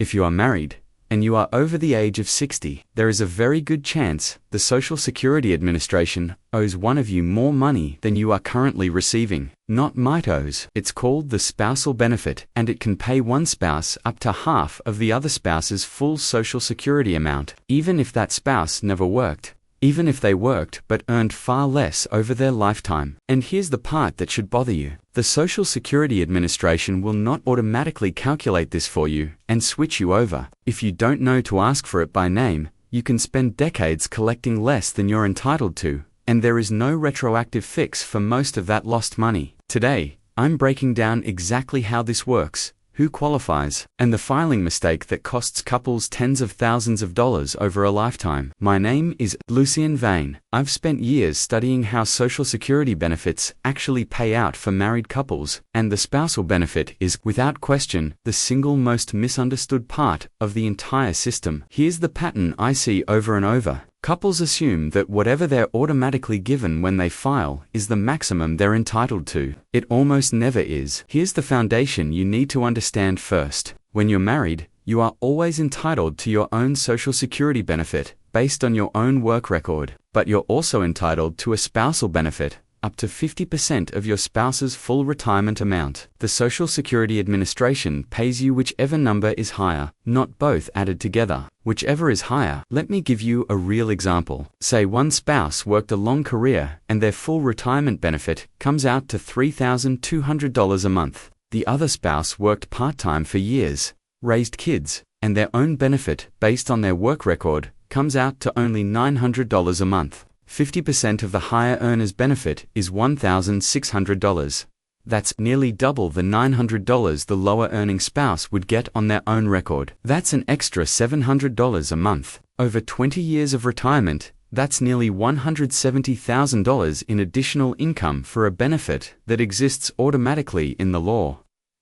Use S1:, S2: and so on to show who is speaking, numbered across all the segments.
S1: If you are married, and you are over the age of 60, there is a very good chance the Social Security Administration owes one of you more money than you are currently receiving. Not might owes. It's called the spousal benefit, and it can pay one spouse up to half of the other spouse's full Social Security amount, even if that spouse never worked. Even if they worked but earned far less over their lifetime. And here's the part that should bother you. The Social Security Administration will not automatically calculate this for you and switch you over. If you don't know to ask for it by name, you can spend decades collecting less than you're entitled to, and there is no retroactive fix for most of that lost money. Today, I'm breaking down exactly how this works, who qualifies, and the filing mistake that costs couples tens of thousands of dollars over a lifetime. My name is Lucien Vane. I've spent years studying how Social Security benefits actually pay out for married couples, and the spousal benefit is, without question, the single most misunderstood part of the entire system. Here's the pattern I see over and over. Couples assume that whatever they're automatically given when they file is the maximum they're entitled to. It almost never is. Here's the foundation you need to understand first. When you're married, you are always entitled to your own Social Security benefit based on your own work record, but you're also entitled to a spousal benefit, up to 50% of your spouse's full retirement amount. The Social Security Administration pays you whichever number is higher, not both added together. Whichever is higher. Let me give you a real example. Say one spouse worked a long career and their full retirement benefit comes out to $3,200 a month. The other spouse worked part-time for years, raised kids, and their own benefit, based on their work record, comes out to only $900 a month. 50% of the higher earner's benefit is $1,600. That's nearly double the $900 the lower earning spouse would get on their own record. That's an extra $700 a month. Over 20 years of retirement, that's nearly $170,000 in additional income for a benefit that exists automatically in the law,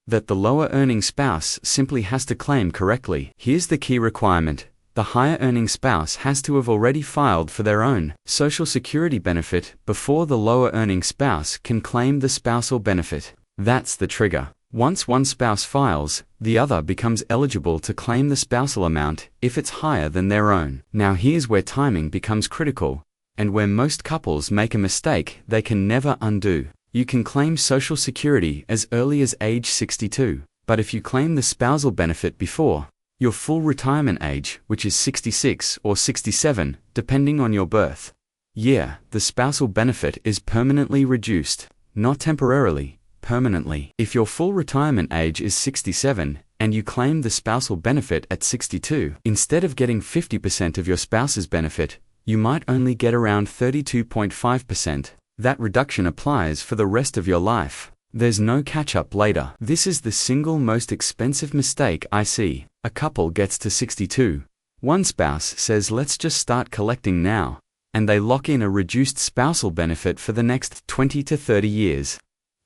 S1: that the lower earning spouse simply has to claim correctly. Here's the key requirement. The higher earning spouse has to have already filed for their own Social Security benefit before the lower earning spouse can claim the spousal benefit. That's the trigger. Once one spouse files, the other becomes eligible to claim the spousal amount if it's higher than their own. Now here's where timing becomes critical, and where most couples make a mistake they can never undo. You can claim Social Security as early as age 62, but if you claim the spousal benefit before your full retirement age, which is 66 or 67, depending on your birth year, the spousal benefit is permanently reduced, not temporarily, permanently. If your full retirement age is 67, and you claim the spousal benefit at 62, instead of getting 50% of your spouse's benefit, you might only get around 32.5%. That reduction applies for the rest of your life. There's no catch-up later. This is the single most expensive mistake I see. A couple gets to 62. One spouse says, let's just start collecting now, and they lock in a reduced spousal benefit for the next 20 to 30 years,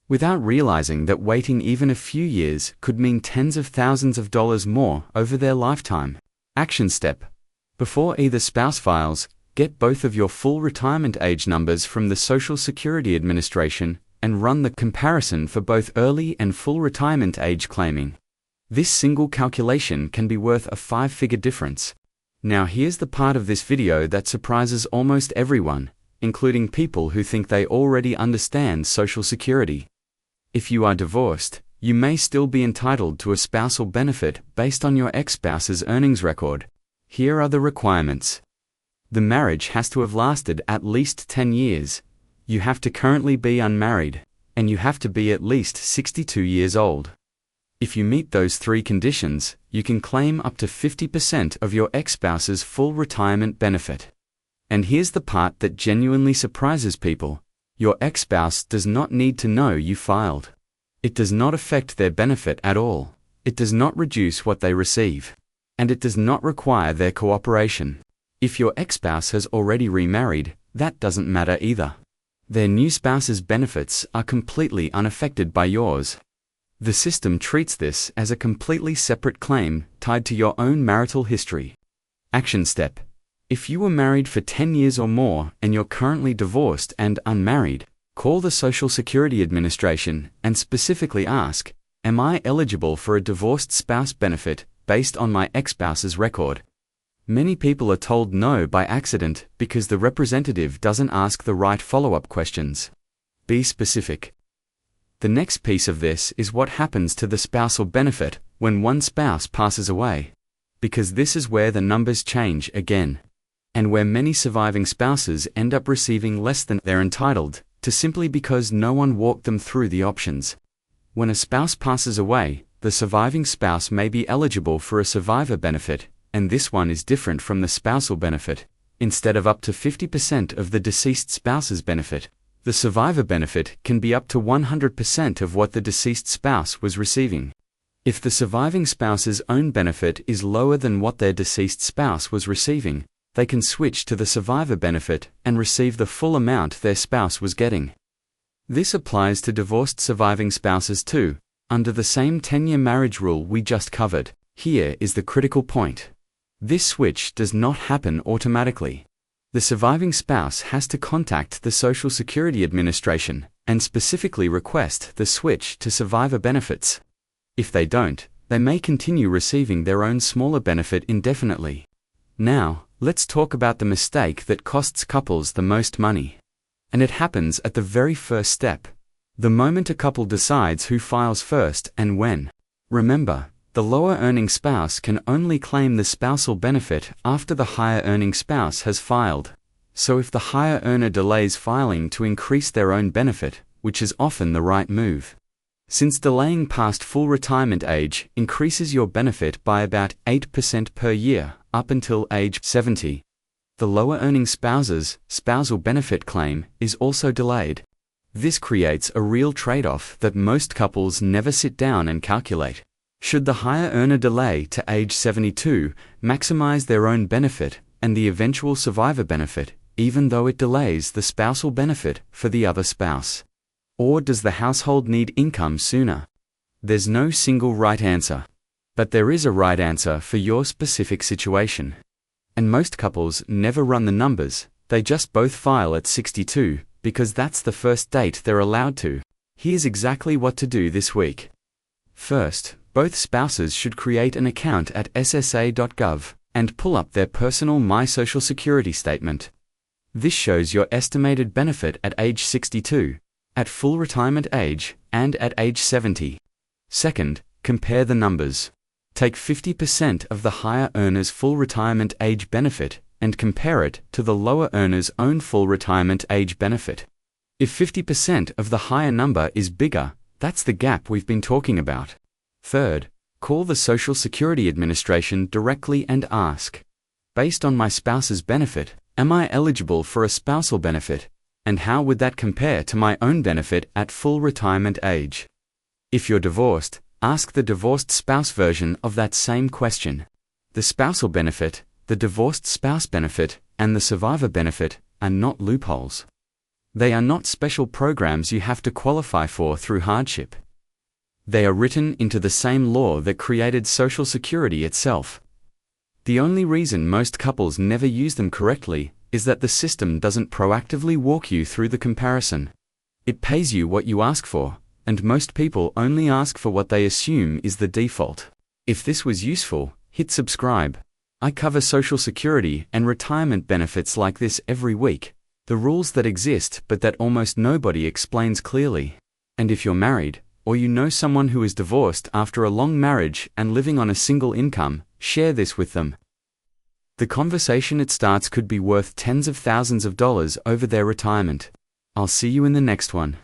S1: without realizing that waiting even a few years could mean tens of thousands of dollars more over their lifetime. Action step. Before either spouse files, get both of your full retirement age numbers from the Social Security Administration and run the comparison for both early and full retirement age claiming. This single calculation can be worth a 5-figure difference. Now here's the part of this video that surprises almost everyone, including people who think they already understand Social Security. If you are divorced, you may still be entitled to a spousal benefit based on your ex-spouse's earnings record. Here are the requirements. The marriage has to have lasted at least 10 years. You have to currently be unmarried, and you have to be at least 62 years old. If you meet those 3 conditions, you can claim up to 50% of your ex-spouse's full retirement benefit. And here's the part that genuinely surprises people. Your ex-spouse does not need to know you filed. It does not affect their benefit at all. It does not reduce what they receive. And it does not require their cooperation. If your ex-spouse has already remarried, that doesn't matter either. Their new spouse's benefits are completely unaffected by yours. The system treats this as a completely separate claim tied to your own marital history. Action step. If you were married for 10 years or more and you're currently divorced and unmarried, call the Social Security Administration and specifically ask, am I eligible for a divorced spouse benefit based on my ex-spouse's record. Many people are told no by accident because the representative doesn't ask the right follow-up questions. Be specific. The next piece of this is what happens to the spousal benefit when one spouse passes away, because this is where the numbers change again, and where many surviving spouses end up receiving less than they're entitled to simply because no one walked them through the options. When a spouse passes away, the surviving spouse may be eligible for a survivor benefit, and this one is different from the spousal benefit. Instead of up to 50% of the deceased spouse's benefit, the survivor benefit can be up to 100% of what the deceased spouse was receiving. If the surviving spouse's own benefit is lower than what their deceased spouse was receiving, they can switch to the survivor benefit and receive the full amount their spouse was getting. This applies to divorced surviving spouses too, under the same 10-year marriage rule we just covered. Here is the critical point. This switch does not happen automatically. The surviving spouse has to contact the Social Security Administration and specifically request the switch to survivor benefits. If they don't, they may continue receiving their own smaller benefit indefinitely. Now, let's talk about the mistake that costs couples the most money. And it happens at the very first step, the moment a couple decides who files first and when. Remember, the lower-earning spouse can only claim the spousal benefit after the higher-earning spouse has filed. So if the higher earner delays filing to increase their own benefit, which is often the right move, since delaying past full retirement age increases your benefit by about 8% per year up until age 70, the lower-earning spouse's spousal benefit claim is also delayed. This creates a real trade-off that most couples never sit down and calculate. Should the higher earner delay to age 72 maximize their own benefit and the eventual survivor benefit, even though it delays the spousal benefit for the other spouse? Or does the household need income sooner? There's no single right answer. But there is a right answer for your specific situation. And most couples never run the numbers, they just both file at 62, because that's the first date they're allowed to. Here's exactly what to do this week. First, both spouses should create an account at ssa.gov and pull up their personal My Social Security statement. This shows your estimated benefit at age 62, at full retirement age, and at age 70. Second, compare the numbers. Take 50% of the higher earner's full retirement age benefit and compare it to the lower earner's own full retirement age benefit. If 50% of the higher number is bigger, that's the gap we've been talking about. Third, call the Social Security Administration directly and ask, based on my spouse's benefit, am I eligible for a spousal benefit, and how would that compare to my own benefit at full retirement age? If you're divorced, ask the divorced spouse version of that same question. The spousal benefit, the divorced spouse benefit, and the survivor benefit are not loopholes. They are not special programs you have to qualify for through hardship. They are written into the same law that created Social Security itself. The only reason most couples never use them correctly is that the system doesn't proactively walk you through the comparison. It pays you what you ask for, and most people only ask for what they assume is the default. If this was useful, hit subscribe. I cover Social Security and retirement benefits like this every week, the rules that exist but that almost nobody explains clearly. And if you're married, or you know someone who is divorced after a long marriage and living on a single income, share this with them. The conversation it starts could be worth tens of thousands of dollars over their retirement. I'll see you in the next one.